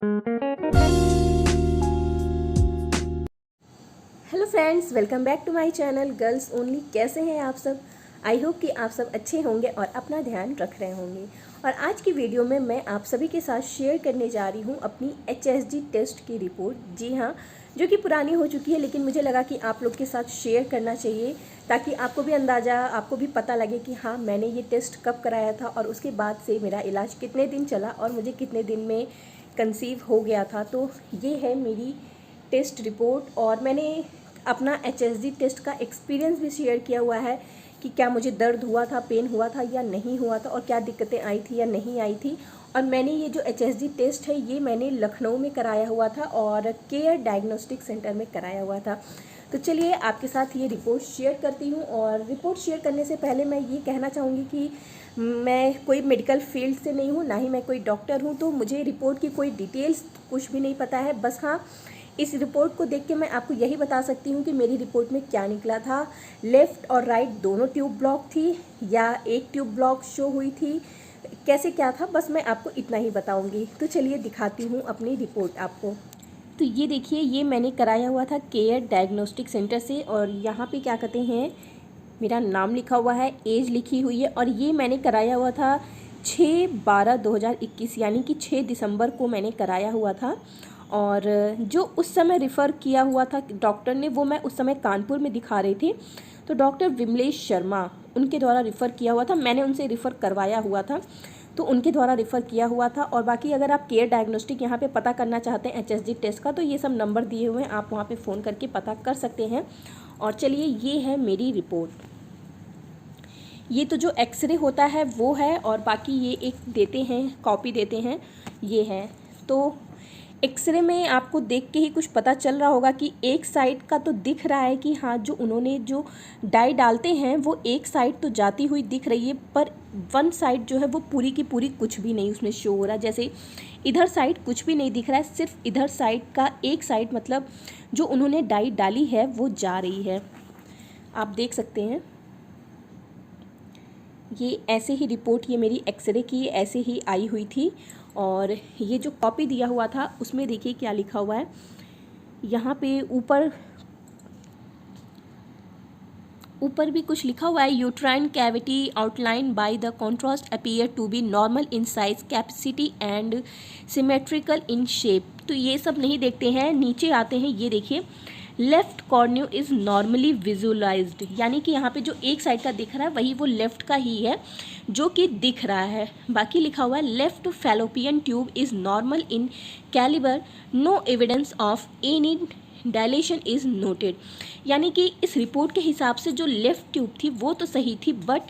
Hello friends, welcome back to my channel girls only. कैसे हैं आप सब? आई होप कि आप सब अच्छे होंगे और अपना ध्यान रख रहे होंगे। और आज की वीडियो में मैं आप सभी के साथ शेयर करने जा रही हूं अपनी HSG टेस्ट की रिपोर्ट। जी हाँ, जो कि पुरानी हो चुकी है, लेकिन मुझे लगा कि आप लोग के साथ शेयर करना चाहिए ताकि आपको भी अंदाज़ा, आपको भी पता लगे कि हाँ, मैंने ये टेस्ट कब कराया था और उसके बाद से मेरा इलाज कितने दिन चला और मुझे कितने दिन में कंसीव हो गया था। तो ये है मेरी टेस्ट रिपोर्ट और मैंने अपना HSG टेस्ट का एक्सपीरियंस भी शेयर किया हुआ है कि क्या मुझे दर्द हुआ था, पेन हुआ था या नहीं हुआ था, और क्या दिक्कतें आई थी या नहीं आई थी। और मैंने ये जो HSG टेस्ट है ये मैंने लखनऊ में कराया हुआ था और केयर डायग्नोस्टिक सेंटर में कराया हुआ था। तो चलिए आपके साथ ये रिपोर्ट शेयर करती हूँ। और रिपोर्ट शेयर करने से पहले मैं ये कहना चाहूँगी कि मैं कोई मेडिकल फील्ड से नहीं हूँ, ना ही मैं कोई डॉक्टर हूँ, तो मुझे रिपोर्ट की कोई डिटेल्स कुछ भी नहीं पता है। बस हाँ, इस रिपोर्ट को देख के मैं आपको यही बता सकती हूँ कि मेरी रिपोर्ट में क्या निकला था। लेफ़्ट और राइट दोनों ट्यूब ब्लॉक थी या एक ट्यूब ब्लॉक शो हुई थी, कैसे क्या था, बस मैं आपको इतना ही बताऊँगी। तो चलिए दिखाती हूँ अपनी रिपोर्ट आपको। तो ये देखिए, ये मैंने कराया हुआ था केयर डायग्नोस्टिक सेंटर से और यहाँ पे क्या कहते हैं, मेरा नाम लिखा हुआ है, एज लिखी हुई है। और ये मैंने कराया हुआ था 6/12/2021 यानी कि 6 दिसंबर को मैंने कराया हुआ था। और जो उस समय रिफ़र किया हुआ था डॉक्टर ने, वो मैं उस समय कानपुर में दिखा रही थी, तो डॉक्टर विमलेश शर्मा, उनके द्वारा रिफ़र किया हुआ था। मैंने उनसे रिफ़र करवाया हुआ था, तो उनके द्वारा रिफ़र किया हुआ था। और बाकी अगर आप केयर डायग्नोस्टिक यहाँ पे पता करना चाहते हैं HSG टेस्ट का, तो ये सब नंबर दिए हुए हैं, आप वहाँ पे फ़ोन करके पता कर सकते हैं। और चलिए, ये है मेरी रिपोर्ट। ये तो जो एक्सरे होता है वो है, और बाकी ये एक देते हैं, कॉपी देते हैं, ये है। तो एक्सरे में आपको देख के ही कुछ पता चल रहा होगा कि एक साइड का तो दिख रहा है कि हाँ, जो उन्होंने जो डाई डालते हैं वो एक साइड तो जाती हुई दिख रही है, पर वन साइड जो है वो पूरी की पूरी कुछ भी नहीं उसमें शो हो रहा है। जैसे इधर साइड कुछ भी नहीं दिख रहा है, सिर्फ इधर साइड का एक साइड, मतलब जो उन्होंने डाई डाली है वो जा रही है। आप देख सकते हैं, ये ऐसे ही रिपोर्ट, ये मेरी एक्सरे की ऐसे ही आई हुई थी। और ये जो कॉपी दिया हुआ था उसमें देखिए क्या लिखा हुआ है, यहाँ पे ऊपर भी कुछ लिखा हुआ है। Uterine cavity outline by the contrast appear to be normal in size, capacity and symmetrical in shape. तो ये सब नहीं देखते हैं, नीचे आते हैं। ये देखिए, लेफ्ट कॉर्नियो इज़ नॉर्मली विजुअलाइज्ड, यानी कि यहाँ पे जो एक साइड का दिख रहा है वही वो लेफ्ट का ही है जो कि दिख रहा है। बाकी लिखा हुआ है left fallopian tube is normal in calibre, no evidence of any dilation is noted. यानी कि इस रिपोर्ट के हिसाब से जो लेफ़्ट ट्यूब थी वो तो सही थी, but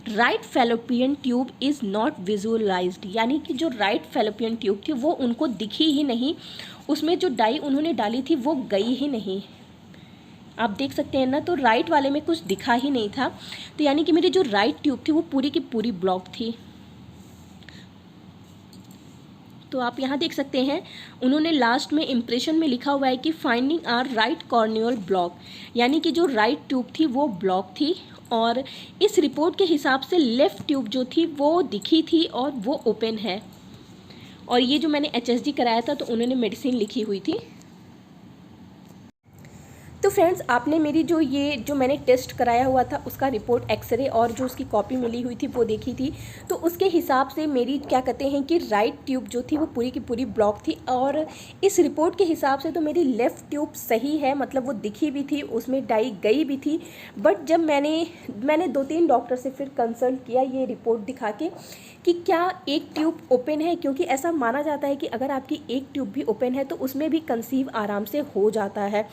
right fallopian tube is not visualised, यानी कि जो राइट फैलोपियन ट्यूब थी वो उनको दिखी ही नहीं, उसमें जो डाई उन्होंने डाली थी वो गई ही नहीं। आप देख सकते हैं ना, तो राइट वाले में कुछ दिखा ही नहीं था। तो यानी कि मेरी जो राइट ट्यूब थी वो पूरी की पूरी ब्लॉक थी। तो आप यहाँ देख सकते हैं, उन्होंने लास्ट में इम्प्रेशन में लिखा हुआ है कि finding are right corneal block, यानी कि जो राइट ट्यूब थी वो ब्लॉक थी। और इस रिपोर्ट के हिसाब से लेफ़्ट ट्यूब जो थी वो दिखी थी और वो ओपन है। और ये जो मैंने HSG कराया था तो उन्होंने मेडिसिन लिखी हुई थी। तो फ्रेंड्स, आपने मेरी जो मैंने टेस्ट कराया हुआ था उसका रिपोर्ट, एक्सरे और जो उसकी कॉपी मिली हुई थी वो देखी थी। तो उसके हिसाब से मेरी क्या कहते हैं कि राइट ट्यूब जो थी वो पूरी की पूरी ब्लॉक थी। और इस रिपोर्ट के हिसाब से तो मेरी लेफ़्ट ट्यूब सही है, मतलब वो दिखी भी थी, उसमें डाई गई भी थी। बट जब मैंने 2-3 डॉक्टर से फिर कंसल्ट किया ये रिपोर्ट दिखा के कि क्या एक ट्यूब ओपन है, क्योंकि ऐसा माना जाता है कि अगर आपकी एक ट्यूब भी ओपन है तो उसमें भी कंसीव आराम से हो जाता है।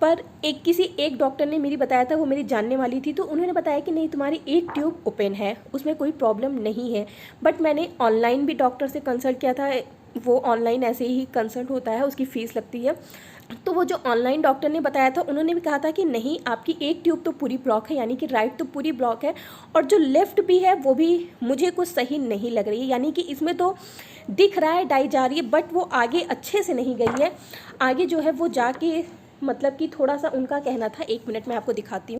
पर किसी एक डॉक्टर ने मेरी बताया था, वो मेरी जानने वाली थी, तो उन्होंने बताया कि नहीं, तुम्हारी एक ट्यूब ओपन है, उसमें कोई प्रॉब्लम नहीं है। बट मैंने ऑनलाइन भी डॉक्टर से कंसल्ट किया था, वो ऑनलाइन ऐसे ही कंसल्ट होता है, उसकी फ़ीस लगती है। तो वो जो ऑनलाइन डॉक्टर ने बताया था, उन्होंने भी कहा था कि नहीं, आपकी एक ट्यूब तो पूरी ब्लॉक है, यानी कि राइट तो पूरी ब्लॉक है, और जो लेफ़्ट भी है वो भी मुझे कुछ सही नहीं लग रही है। यानी कि इसमें तो दिख रहा है डाई जा रही है, बट वो आगे अच्छे से नहीं गई है। आगे जो है वो जाके, मतलब कि थोड़ा सा उनका कहना था, 1 मिनट में आपको दिखाती हूँ।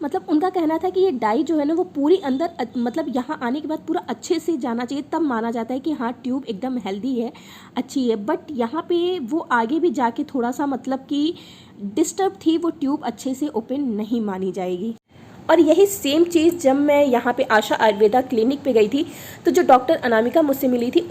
मतलब उनका कहना था कि ये डाई जो है ना वो पूरी अंदर मतलब यहाँ आने के बाद पूरा अच्छे से जाना चाहिए, तब माना जाता है कि हाँ ट्यूब एकदम हेल्दी है, अच्छी है। बट यहाँ पे वो आगे भी जाके थोड़ा सा मतलब कि डिस्टर्ब थी, वो ट्यूब अच्छे से ओपन नहीं मानी जाएगी। और यही सेम चीज़ जब मैं यहाँ पे आशा आयुर्वेदा क्लिनिक पे गई थी, तो जो डॉक्टर अनामिका मुझसे मिली थी,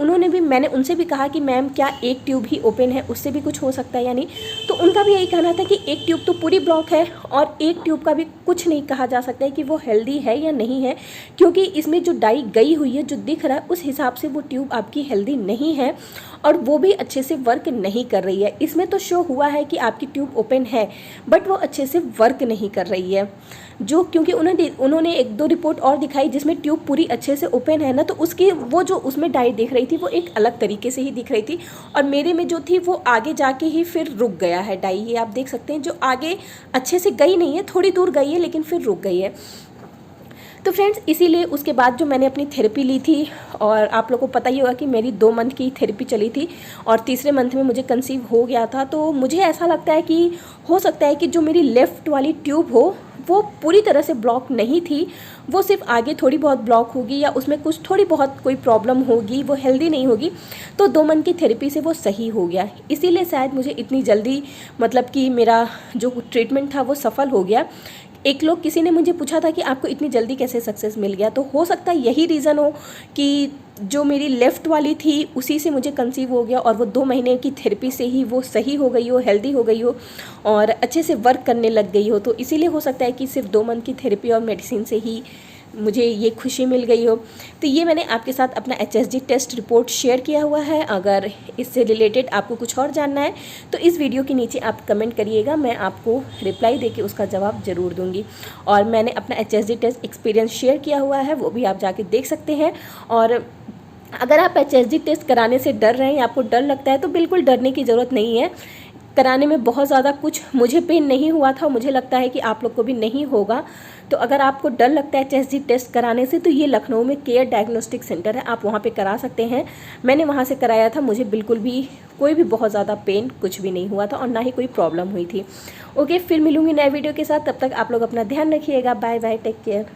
मैंने उनसे भी कहा कि मैम क्या एक ट्यूब ही ओपन है, उससे भी कुछ हो सकता है या नहीं। तो उनका भी यही कहना था कि एक ट्यूब तो पूरी ब्लॉक है, और एक ट्यूब का भी कुछ नहीं कहा जा सकता है कि वो हेल्दी है या नहीं है, क्योंकि इसमें जो डाई गई हुई है, जो दिख रहा है उस हिसाब से वो ट्यूब आपकी हेल्दी नहीं है, और वो भी अच्छे से वर्क नहीं कर रही है। इसमें तो शो हुआ है कि आपकी ट्यूब ओपन है, बट वो अच्छे से वर्क नहीं कर रही है। जो क्योंकि उन्होंने एक दो रिपोर्ट और दिखाई जिसमें ट्यूब पूरी अच्छे से ओपन है ना, तो उसकी वो जो उसमें डाई दिख रही थी वो एक अलग तरीके से ही दिख रही थी, और मेरे में जो थी वो आगे जाके ही फिर रुक गया है डाई। ये आप देख सकते हैं, जो आगे अच्छे से गई नहीं है, थोड़ी दूर गई है लेकिन फिर रुक गई है। तो फ्रेंड्स, इसीलिए उसके बाद जो मैंने अपनी थेरेपी ली थी, और आप लोगों को पता ही होगा कि मेरी 2 मंथ की थेरेपी चली थी, और तीसरे मंथ में मुझे कंसीव हो गया था। तो मुझे ऐसा लगता है कि हो सकता है कि जो मेरी लेफ़्ट वाली ट्यूब हो वो पूरी तरह से ब्लॉक नहीं थी, वो सिर्फ आगे थोड़ी बहुत ब्लॉक होगी, या उसमें कुछ थोड़ी बहुत कोई प्रॉब्लम होगी, वो हेल्दी नहीं होगी। तो 2 मंथ की थेरेपी से वो सही हो गया, इसीलिए शायद मुझे इतनी जल्दी मतलब कि मेरा जो ट्रीटमेंट था वो सफल हो गया। किसी ने मुझे पूछा था कि आपको इतनी जल्दी कैसे सक्सेस मिल गया, तो हो सकता है यही रीज़न हो कि जो मेरी लेफ़्ट वाली थी उसी से मुझे कंसीव हो गया, और वो 2 महीने की थेरेपी से ही वो सही हो गई हो, हेल्दी हो गई हो, और अच्छे से वर्क करने लग गई हो। तो इसीलिए हो सकता है कि सिर्फ 2 मंथ की थेरेपी और मेडिसिन से ही मुझे ये खुशी मिल गई हो। तो ये मैंने आपके साथ अपना HSG टेस्ट रिपोर्ट शेयर किया हुआ है। अगर इससे रिलेटेड आपको कुछ और जानना है तो इस वीडियो के नीचे आप कमेंट करिएगा, मैं आपको रिप्लाई देके उसका जवाब ज़रूर दूंगी। और मैंने अपना HSG टेस्ट एक्सपीरियंस शेयर किया हुआ है, वो भी आप जाके देख सकते हैं। और अगर आप HSG टेस्ट कराने से डर रहे हैं या आपको डर लगता है, तो बिल्कुल डरने की ज़रूरत नहीं है। कराने में बहुत ज़्यादा कुछ मुझे पेन नहीं हुआ था, मुझे लगता है कि आप लोग को भी नहीं होगा। तो अगर आपको डर लगता है HSG टेस्ट कराने से, तो ये लखनऊ में केयर डायग्नोस्टिक सेंटर है, आप वहाँ पे करा सकते हैं। मैंने वहाँ से कराया था, मुझे बिल्कुल भी कोई भी बहुत ज़्यादा पेन कुछ भी नहीं हुआ था, और ना ही कोई प्रॉब्लम हुई थी। ओके, फिर मिलूँगी नए वीडियो के साथ, तब तक आप लोग अपना ध्यान रखिएगा। Bye bye, take care.